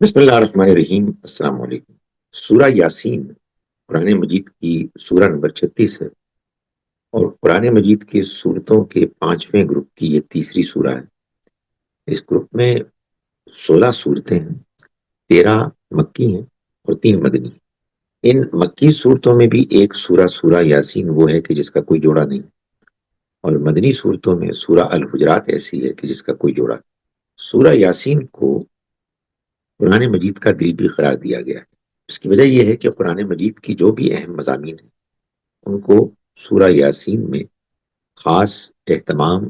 بسم اللہ الرحمن الرحیم۔ السلام علیکم۔ سورہ یاسین قرآن مجید کی سورہ نمبر 36 ہے اور قرآن مجید کی سورتوں کے 5ویں گروپ کی یہ تیسری سورہ ہے۔ اس گروپ میں 16 سورتیں ہیں، 13 مکی ہیں اور 3 مدنی ہیں۔ ان مکی صورتوں میں بھی ایک سورہ یاسین وہ ہے کہ جس کا کوئی جوڑا نہیں، اور مدنی صورتوں میں سورہ الحجرات ایسی ہے کہ جس کا کوئی جوڑا نہیں۔ سورہ یاسین کو قرآن مجید کا دل بھی قرار دیا گیا ہے۔ اس کی وجہ یہ ہے کہ قرآن مجید کی جو بھی اہم مضامین ہیں ان کو سورہ یاسین میں خاص اہتمام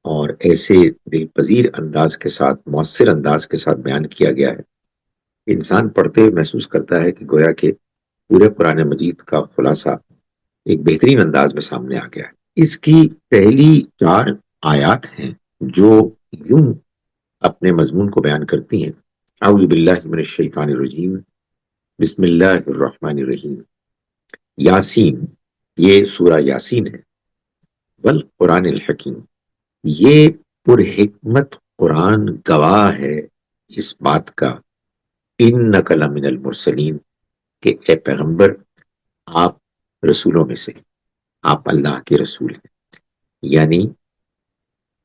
اور ایسے دل پذیر انداز کے ساتھ، مؤثر انداز کے ساتھ بیان کیا گیا ہے کہ انسان پڑھتے ہوئے محسوس کرتا ہے کہ گویا کہ پورے قرآن مجید کا خلاصہ ایک بہترین انداز میں سامنے آ گیا ہے۔ اس کی پہلی 4 آیات ہیں جو یوں اپنے مضمون کو بیان کرتی ہیں: اعوذ باللہ من الشیطان الرجیم، بسم اللہ الرحمن الرحیم۔ یاسین، یہ سورہ یاسین ہے، والقرآن الحکیم، یہ پرحکمت قرآن گواہ ہے اس بات کا، انک لمن المرسلین، کہ اے پیغمبر آپ رسولوں میں سے، آپ اللہ کے رسول ہیں، یعنی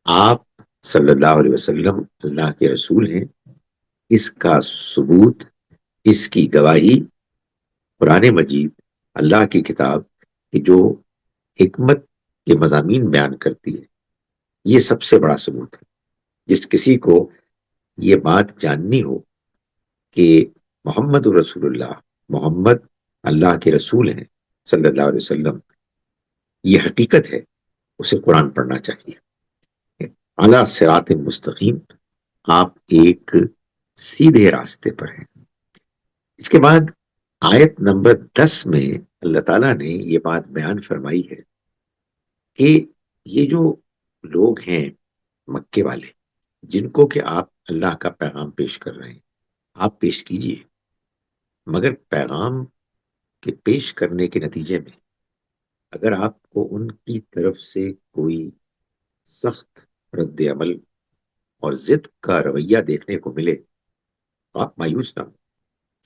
آپ صلی اللہ علیہ وسلم اللہ کے رسول ہیں۔ اس کا ثبوت، اس کی گواہی قرآن مجید، اللہ کی کتاب کی جو حکمت کے مضامین بیان کرتی ہے، یہ سب سے بڑا ثبوت ہے۔ جس کسی کو یہ بات جاننی ہو کہ محمد رسول اللہ، محمد اللہ کے رسول ہیں صلی اللہ علیہ وسلم، یہ حقیقت ہے، اسے قرآن پڑھنا چاہیے۔ اعلیٰ صراط مستقیم، آپ ایک سیدھے راستے پر ہیں۔ اس کے بعد آیت نمبر 10 میں اللہ تعالیٰ نے یہ بات بیان فرمائی ہے کہ یہ جو لوگ ہیں مکے والے، جن کو کہ آپ اللہ کا پیغام پیش کر رہے ہیں، آپ پیش کیجئے، مگر پیغام کے پیش کرنے کے نتیجے میں اگر آپ کو ان کی طرف سے کوئی سخت رد عمل اور ضد کا رویہ دیکھنے کو ملے تو آپ مایوس نہ ہوں،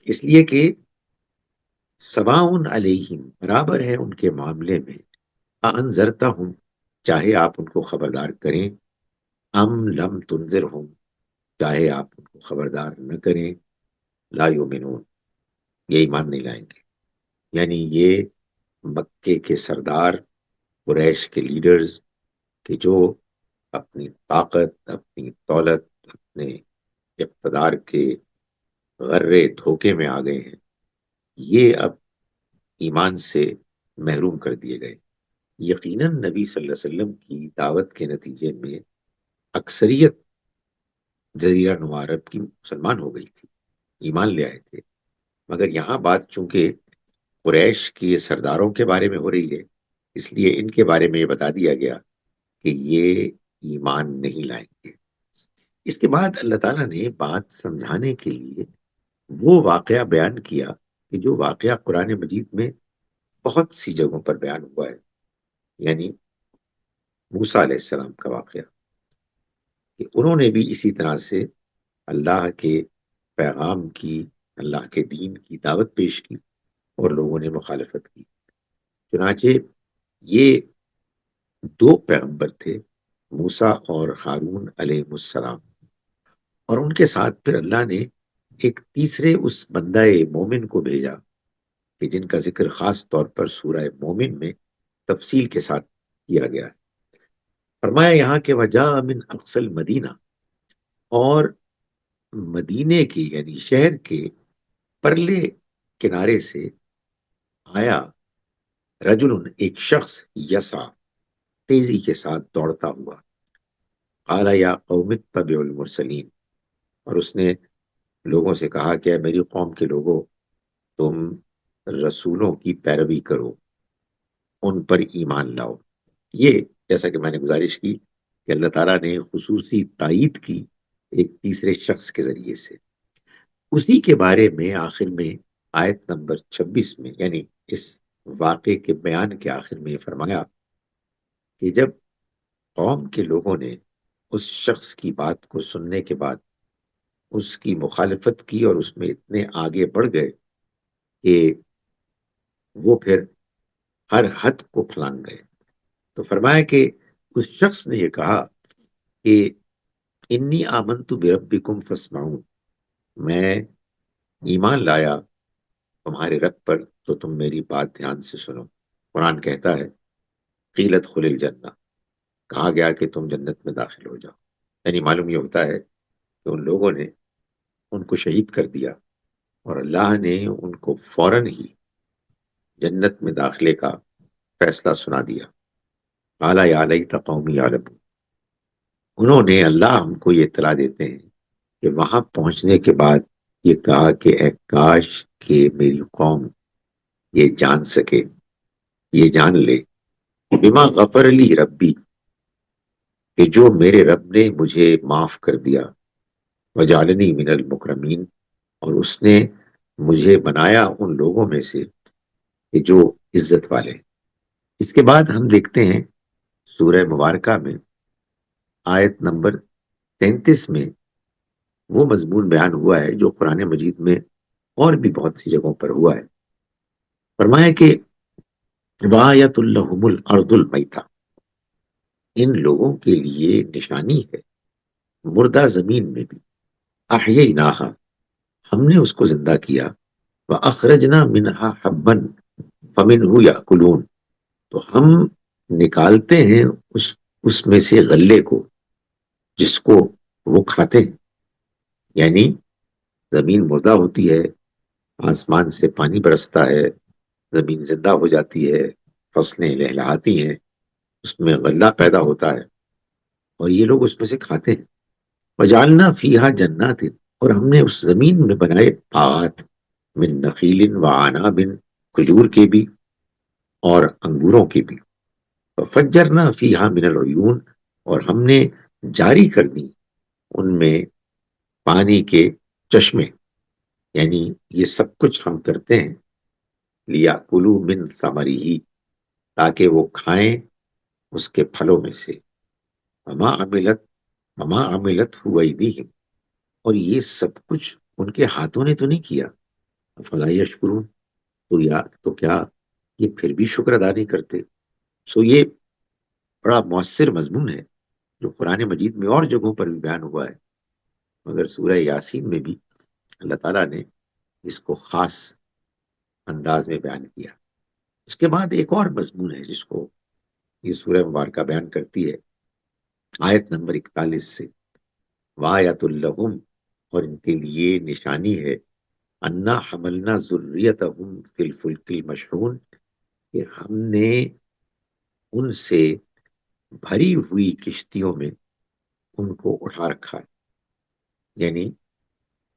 اس لیے کہ سواء علیہم، برابر ہے ان کے معاملے میں، انذرتہم، چاہے آپ ان کو خبردار کریں، ام لم تنذرہم، چاہے آپ ان کو خبردار نہ کریں، لا یؤمنون، یہ ایمان نہیں لائیں گے۔ یعنی یہ مکے کے سردار، قریش کے لیڈرز، کہ جو اپنی طاقت، اپنی دولت، اپنے اقتدار کے غرے دھوکے میں آ گئے ہیں، یہ اب ایمان سے محروم کر دیے گئے۔ یقیناً نبی صلی اللہ علیہ وسلم کی دعوت کے نتیجے میں اکثریت جزیرہ نما عرب کی مسلمان ہو گئی تھی، ایمان لے آئے تھے، مگر یہاں بات چونکہ قریش کے سرداروں کے بارے میں ہو رہی ہے، اس لیے ان کے بارے میں یہ بتا دیا گیا کہ یہ ایمان نہیں لائیں گے۔ اس کے بعد اللہ تعالیٰ نے بات سمجھانے کے لیے وہ واقعہ بیان کیا کہ جو واقعہ قرآن مجید میں بہت سی جگہوں پر بیان ہوا ہے، یعنی موسیٰ علیہ السلام کا واقعہ، کہ انہوں نے بھی اسی طرح سے اللہ کے پیغام کی، اللہ کے دین کی دعوت پیش کی اور لوگوں نے مخالفت کی۔ چنانچہ یہ 2 پیغمبر تھے، موسیٰ اور ہارون علیہ السلام، اور ان کے ساتھ پھر اللہ نے ایک تیسرے اس بندہ مومن کو بھیجا کہ جن کا ذکر خاص طور پر سورہ مومن میں تفصیل کے ساتھ کیا گیا ہے۔ فرمایا یہاں کہ وجاء من اقصى المدینہ، اور مدینے کی یعنی شہر کے پرلے کنارے سے آیا، رجل، ایک شخص، یسعى، تیزی کے ساتھ دوڑتا ہوا، قال یا قوم اتبعوا المرسلین، اور اس نے لوگوں سے کہا کہ اے میری قوم کے لوگوں، تم رسولوں کی پیروی کرو، ان پر ایمان لاؤ۔ یہ جیسا کہ میں نے گزارش کی کہ اللہ تعالیٰ نے خصوصی تائید کی ایک تیسرے شخص کے ذریعے سے، اسی کے بارے میں آخر میں آیت نمبر 26 میں، یعنی اس واقعے کے بیان کے آخر میں یہ فرمایا کہ جب قوم کے لوگوں نے اس شخص کی بات کو سننے کے بعد اس کی مخالفت کی اور اس میں اتنے آگے بڑھ گئے کہ وہ پھر ہر حد کو پھلانگ گئے. تو فرمایا کہ اس شخص نے یہ کہا کہ انی آمنت بربکم فاسمعون، میں ایمان لایا تمہارے رب پر تو تم میری بات دھیان سے سنو. قرآن کہتا ہے قیلت خل الجنہ، کہا گیا کہ تم جنت میں داخل ہو جاؤ. یعنی معلوم یہ ہوتا ہے کہ ان لوگوں نے ان کو شہید کر دیا اور اللہ نے ان کو فوراً ہی جنت میں داخلے کا فیصلہ سنا دیا. اعلیٰ یا لیت قومی یعلمون، انہوں نے اللہ ہم کو یہ اطلاع دیتے ہیں کہ وہاں پہنچنے کے بعد یہ کہا کہ اے کاش کہ میری قوم یہ جان سکے، یہ جان لے بما غفر لی ربی، کہ جو میرے رب نے مجھے معاف کر دیا، وجعلنی من المکرمین، اور اس نے مجھے بنایا ان لوگوں میں سے کہ جو عزت والے. اس کے بعد ہم دیکھتے ہیں سورہ مبارکہ میں آیت نمبر 33 میں وہ مضمون بیان ہوا ہے جو قرآن مجید میں اور بھی بہت سی جگہوں پر ہوا ہے. فرمایا کہ وآیت لہم الارض المیتہ، ان لوگوں کے لیے نشانی ہے مردہ زمین میں بھی، احییناہا، ہم نے اس کو زندہ کیا، وَأَخْرَجْنَا مِنْهَا حَبًّا فَمِنْهُ يَأْكُلُونَ، تو ہم نکالتے ہیں اس میں سے غلے کو جس کو وہ کھاتے ہیں. یعنی زمین مردہ ہوتی ہے، آسمان سے پانی برستا ہے، زمین زندہ ہو جاتی ہے، فصلیں لہلہاتی ہیں، اس میں غلہ پیدا ہوتا ہے اور یہ لوگ اس میں سے کھاتے ہیں. وَجَعَلْنَا فِيهَا جَنَّاتٍ، اور ہم نے اس زمین میں بنائے باغات، من نخیل وعناب، کھجور کے بھی اور انگوروں کے بھی. فجرنا فیہا من العیون، اور ہم نے جاری کر دی ان میں پانی کے چشمے. یعنی یہ سب کچھ ہم کرتے ہیں لیاکلوا من ثمرہ، تاکہ وہ کھائیں اس کے پھلوں میں سے. وما عملت ایدیہم، اور یہ سب کچھ ان کے ہاتھوں نے تو نہیں کیا. افلا یشکرون، تو کیا یہ پھر بھی شکر ادا نہیں کرتے. یہ بڑا مؤثر مضمون ہے جو قرآن مجید میں اور جگہوں پر بھی بیان ہوا ہے، مگر سورہ یاسین میں بھی اللہ تعالیٰ نے اس کو خاص انداز میں بیان کیا. اس کے بعد ایک اور مضمون ہے جس کو یہ سورہ مبارکہ بیان کرتی ہے آیت نمبر 41 سے، وآیۃ لہم، اور ان کے لیے نشانی ہے، انا حملنا ذریتہم فی الفلک المشحون، کہ ہم نے ان سے بھری ہوئی کشتیوں میں ان کو اٹھا رکھا ہے. یعنی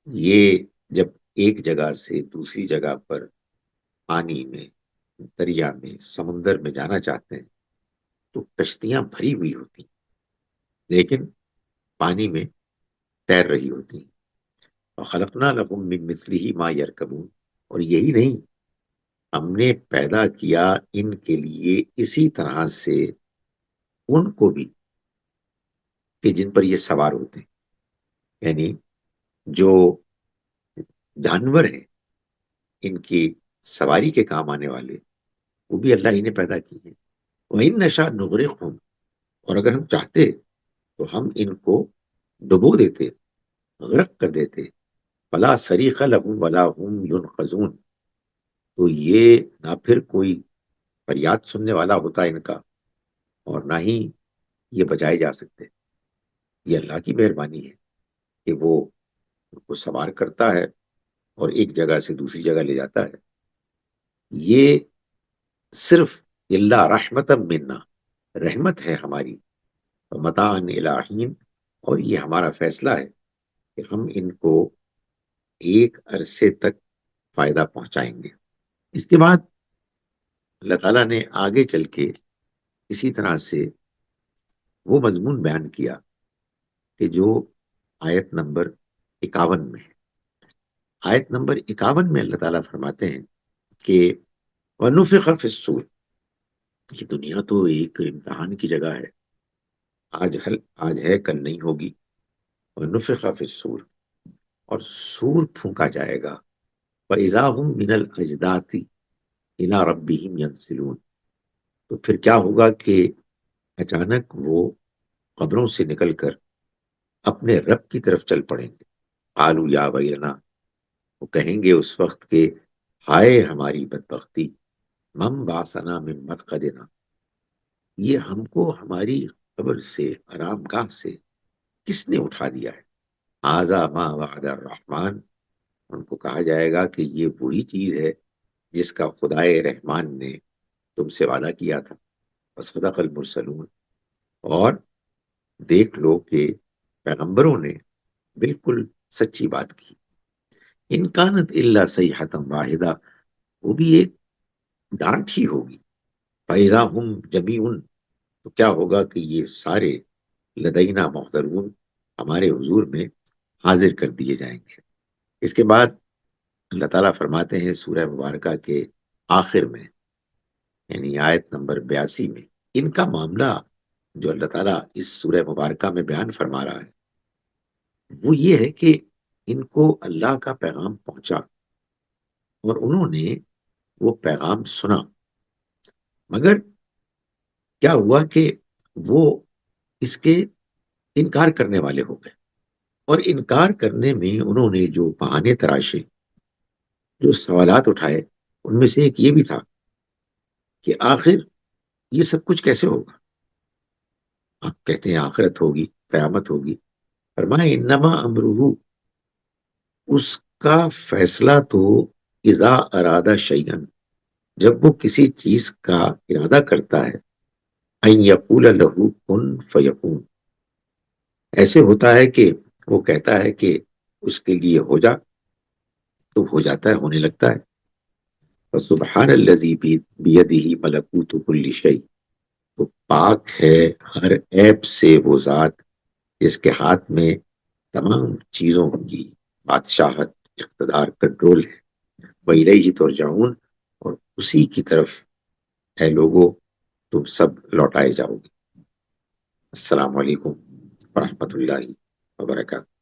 یہ جب ایک جگہ سے دوسری جگہ پر پانی میں، دریا میں، سمندر میں جانا چاہتے ہیں تو کشتیاں بھری ہوئی ہوتی لیکن پانی میں تیر رہی ہوتی ہیں. وَخَلَقْنَا لَهُم مِّن مِّثْلِهِ مَا يَرْكَبُونَ، اور یہی نہیں، ہم نے پیدا کیا ان کے لیے اسی طرح سے ان کو بھی کہ جن پر یہ سوار ہوتے ہیں. یعنی جو جانور ہیں ان کی سواری کے کام آنے والے، وہ بھی اللہ ہی نے پیدا کی ہیں. وَإِن نَّشَأْ نُغْرِقْهُمْ، اور اگر ہم چاہتے تو ہم ان کو ڈبو دیتے، غرق کر دیتے. فَلَا صَرِيخَ لَهُمْ وَلَا هُمْ يُنْقَذُونَ، تو یہ نہ پھر کوئی فریاد سننے والا ہوتا ان کا اور نہ ہی یہ بچائے جا سکتے. یہ اللہ کی مہربانی ہے کہ وہ ان کو سوار کرتا ہے اور ایک جگہ سے دوسری جگہ لے جاتا ہے. یہ صرف اللہ رحمت منا، رحمت ہے ہماری، متاعا الی حین، اور یہ ہمارا فیصلہ ہے کہ ہم ان کو ایک عرصے تک فائدہ پہنچائیں گے. اس کے بعد اللہ تعالیٰ نے آگے چل کے اسی طرح سے وہ مضمون بیان کیا کہ جو آیت نمبر 51 میں ہے. آیت نمبر 51 میں اللہ تعالیٰ فرماتے ہیں کہ وَنُفِخَ فِي الصُّورِ، یہ دنیا تو ایک امتحان کی جگہ ہے، آج ہے کل نہیں ہوگی. وَنُفِخَ فِي الصُّورِ، اور سور پھونکا جائے گا، فَإِذَا هُمْ مِنَ الْأَجْدَاثِ إِلَىٰ رَبِّهِمْ يَنْسِلُونَ، تو پھر کیا ہوگا کہ اچانک وہ قبروں سے نکل کر اپنے رب کی طرف چل پڑیں گے۔ قالوا یا ویلنا، وہ کہیں گے اس وقت کہ ہائے ہماری بدبختی، من بعثنا من مرقدنا، یہ ہم کو ہماری قبر سے، آرام گاہ سے کس نے اٹھا دیا ہے؟ ھذا ما وعد الرحمن، ان کو کہا جائے گا کہ یہ وہی چیز ہے جس کا خدائے رحمان نے تم سے وعدہ کیا تھا۔ وصدق المرسلون، اور دیکھ لو کہ پیغمبروں نے بالکل سچی بات کی۔ ان کانت الا صیحۃ واحدہ، وہ بھی ایک ڈانٹ ہی ہوگی۔ فَإِذَا هُمْ جَمِيعٌ، تو کیا ہوگا کہ یہ سارے لدینا محضرون، ہمارے حضور میں حاضر کر دیے جائیں گے۔ اس کے بعد اللہ تعالیٰ فرماتے ہیں سورہ مبارکہ کے آخر میں، یعنی آیت نمبر 82 میں، ان کا معاملہ جو اللہ تعالیٰ اس سورہ مبارکہ میں بیان فرما رہا ہے وہ یہ ہے کہ ان کو اللہ کا پیغام پہنچا اور انہوں نے وہ پیغام سنا، مگر کیا ہوا کہ وہ اس کے انکار کرنے والے ہو گئے، اور انکار کرنے میں انہوں نے جو بہانے تراشے، جو سوالات اٹھائے، ان میں سے ایک یہ بھی تھا کہ آخر یہ سب کچھ کیسے ہوگا؟ آپ کہتے ہیں آخرت ہوگی، قیامت ہوگی، فرمائے انما امرہ، اس کا فیصلہ تو اذا ارادہ شیئن، جب وہ کسی چیز کا ارادہ کرتا ہے، ان یقول لہ کن فیکون، ایسے ہوتا ہے کہ وہ کہتا ہے کہ اس کے لیے ہو جا، تو ہو جاتا ہے، ہونے لگتا ہے۔ فسبحان الذی بیدہ ملکوت کل شیء، تو پاک ہے ہر عیب سے وہ ذات جس کے ہاتھ میں تمام چیزوں کی بادشاہت، اقتدار، کنٹرول ہے۔ وَإِلَيْهِ ترجعون، اور اسی کی طرف اے لوگو تم سب لوٹائے جاؤ گے۔ السلام علیکم ورحمۃ اللہ وبرکاتہ۔